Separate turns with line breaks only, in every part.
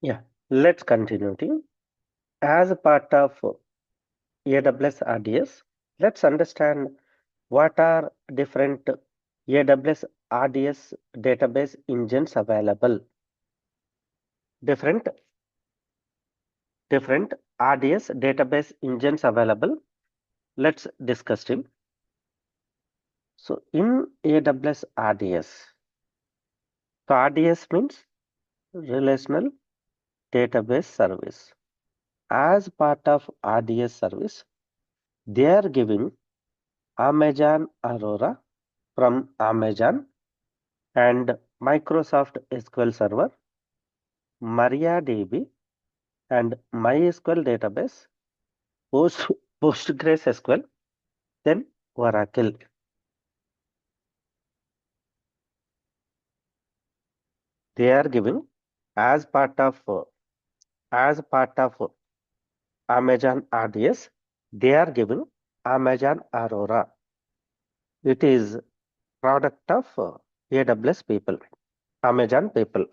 Yeah, let's continue. As a part of AWS RDS, let's understand what are different AWS RDS database engines available. Different different RDS database engines available. Let's discuss them. So in AWS RDS, so RDS means Relational Database Service. As part of RDS service, they are giving Amazon Aurora from Amazon and Microsoft SQL Server, MariaDB and MySQL database, PostgreSQL, then Oracle. They are giving as part of Amazon RDS. They are giving Amazon Aurora. It is product of AWS people, Amazon people.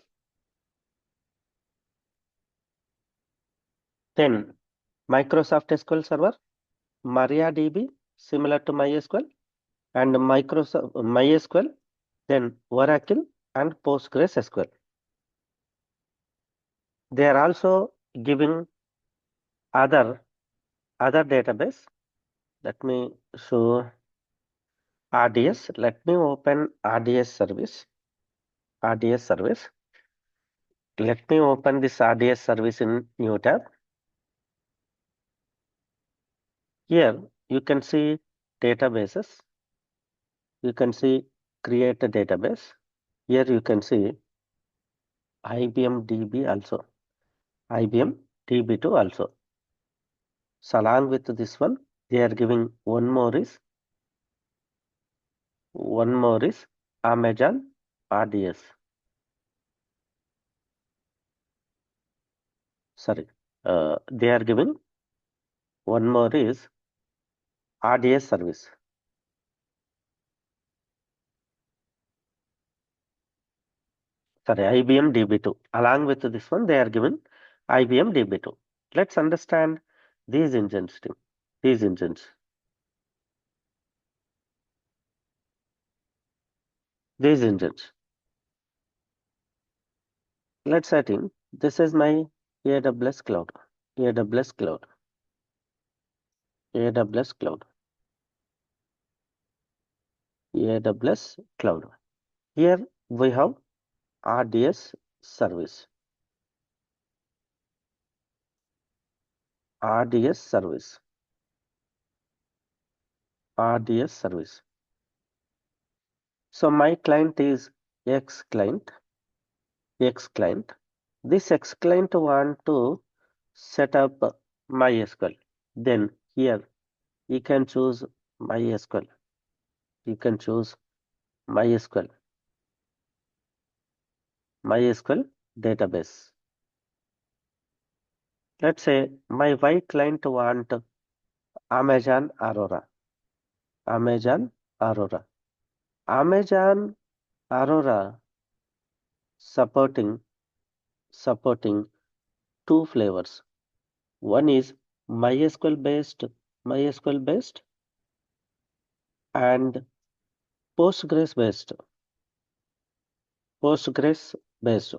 Then Microsoft SQL Server, MariaDB, similar to MySQL, and Microsoft MySQL, then Oracle and PostgreSQL. They are also giving other database. Let me show RDS. Let me open RDS service. RDS service. Let me open this RDS service in new tab. Here you can see databases. You can see create a database. Here you can see IBM DB also. IBM DB2 also. So along with this one, they are giving one more is Amazon RDS. Sorry, they are giving one more is RDS service. Sorry, IBM DB2. Along with this one, they are given IBM DB2. Let's understand these engines too. These engines. These engines. Let's set in. This is my AWS cloud. AWS cloud. AWS cloud. AWS cloud. Here we have RDS service. RDS service. RDS service. So my client is X client. X client. This X client want to set up MySQL. Then here you can choose MySQL. You can choose MySQL. MySQL database. Let's say my Y client want Amazon Aurora. Amazon Aurora. Amazon Aurora supporting two flavors. One is MySQL based and Postgres based. Postgres based.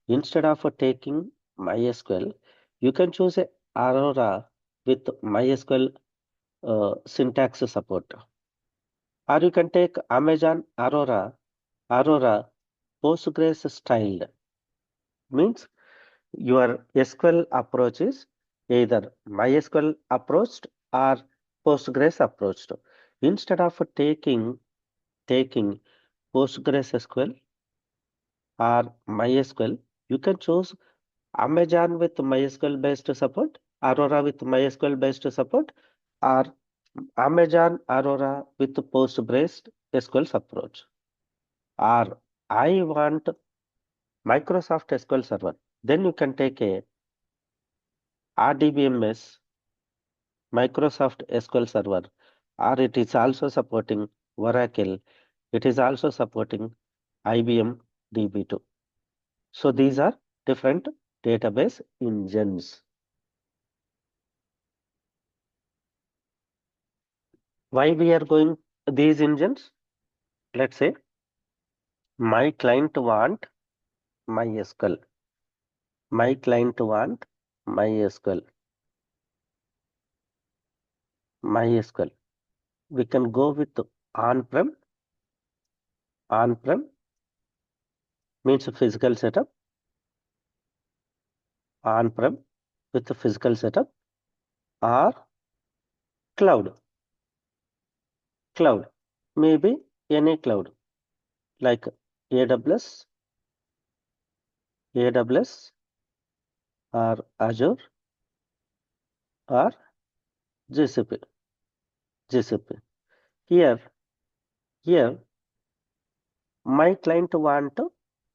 Instead of taking MySQL, you can choose a Aurora with MySQL syntax support. Or you can take Amazon Aurora Postgres styled. Means your SQL approach is either MySQL approached or Postgres approached. Instead of taking PostgreSQL or MySQL, you can choose Amazon with MySQL based support, Aurora with MySQL based support, or Amazon Aurora with Postgres SQL approach. Or I want Microsoft SQL Server. Then you can take a RDBMS Microsoft SQL Server, or it is also supporting Oracle. It is also supporting IBM DB2. So these are different database engines. Why we are going these engines? Let's say my client want MySQL. My client want MySQL. MySQL. We can go with on-prem. On-prem means physical setup. On-prem with the physical setup or cloud. Cloud. Maybe any cloud like AWS, AWS or Azure or GCP. GCP. Here, here, my client want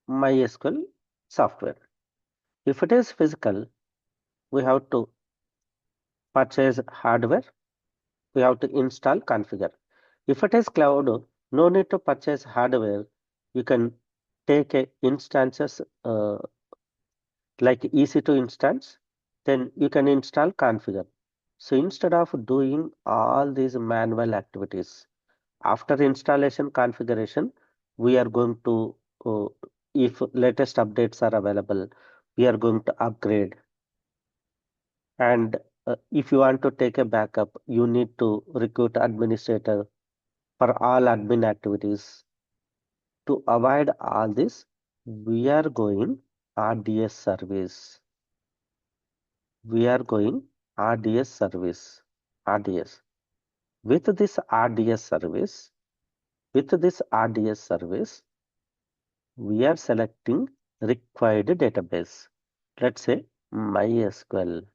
MySQL software. If it is physical, we have to purchase hardware. We have to install, configure. If it is cloud, no need to purchase hardware. You can take a instances like EC2 instance, then you can install, configure. So instead of doing all these manual activities, after installation configuration, we are going to, uh, if latest updates are available, we are going to upgrade. And if you want to take a backup, you need to recruit administrator for all admin activities. To avoid all this, we are going RDS service. We are going RDS service. RDS. With this RDS service, we are selecting required database. Let's say MySQL.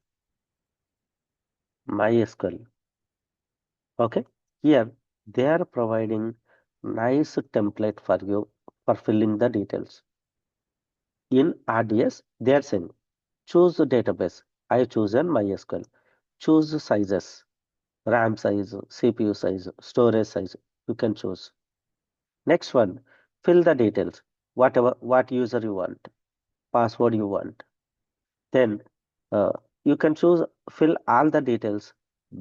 MySQL. Okay. Here they are providing nice template for you for filling the details. In RDS, they are saying choose the database. I chosen MySQL. Choose the sizes, RAM size, CPU size, storage size. You can choose. Next one, fill the details. What user you want, password you want. Then uh, you can choose fill all the details.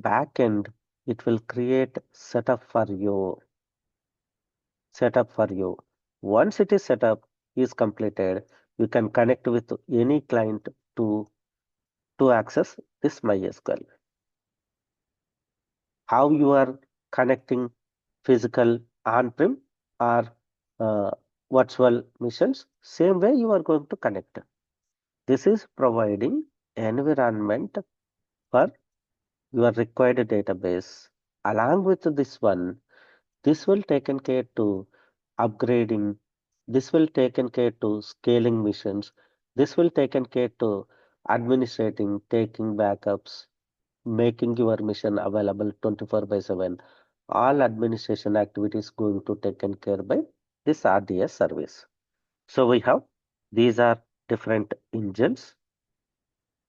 Backend, it will create setup for you. Setup for you. Once it is set up, is completed, you can connect with any client to access this MySQL. How you are connecting physical on-prem or uh, virtual machines, same way you are going to connect. This is providing environment for your required database. Along with this one, this will taken care to upgrading. This will taken care to scaling missions. This will taken care to administrating, taking backups, making your mission available 24 by 7. All administration activities going to taken care by this RDS service. So we have these are different engines.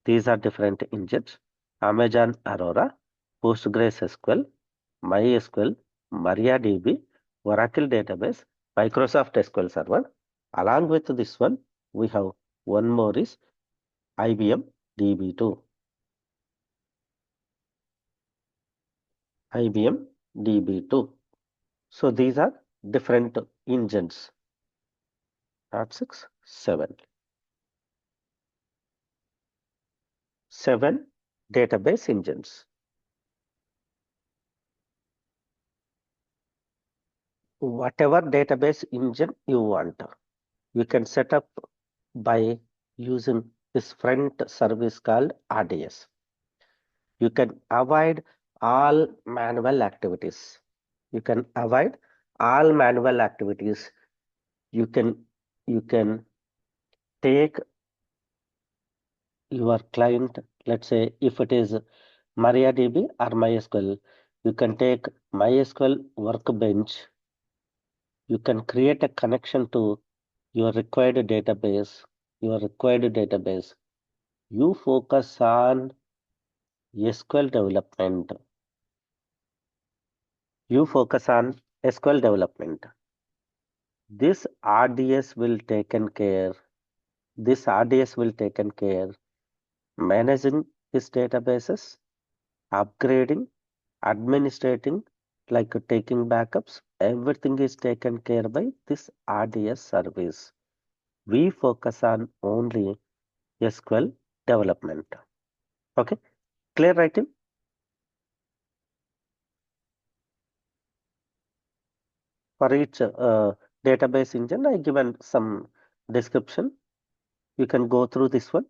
These are different engines. Amazon Aurora, PostgreSQL, MySQL, MariaDB, Oracle Database, Microsoft SQL Server. Along with this one, we have one more is IBM DB2. IBM DB2. So these are different engines. Not six, seven. Seven database engines. Whatever database engine you want, you can set up by using this front service called RDS. You can avoid all manual activities. You can avoid all manual activities. You can you can take your client, let's say if it is MariaDB or MySQL, you can take MySQL workbench. You can create a connection to your required database. Your required database. You focus on SQL development. You focus on SQL development. This RDS will taken care. this RDS will taken care managing his databases, upgrading, administrating, like taking backups, everything is taken care by this RDS service. We focus on only SQL development. Okay, clear, right? Tim? For each database engine, I given some description. You can go through this one.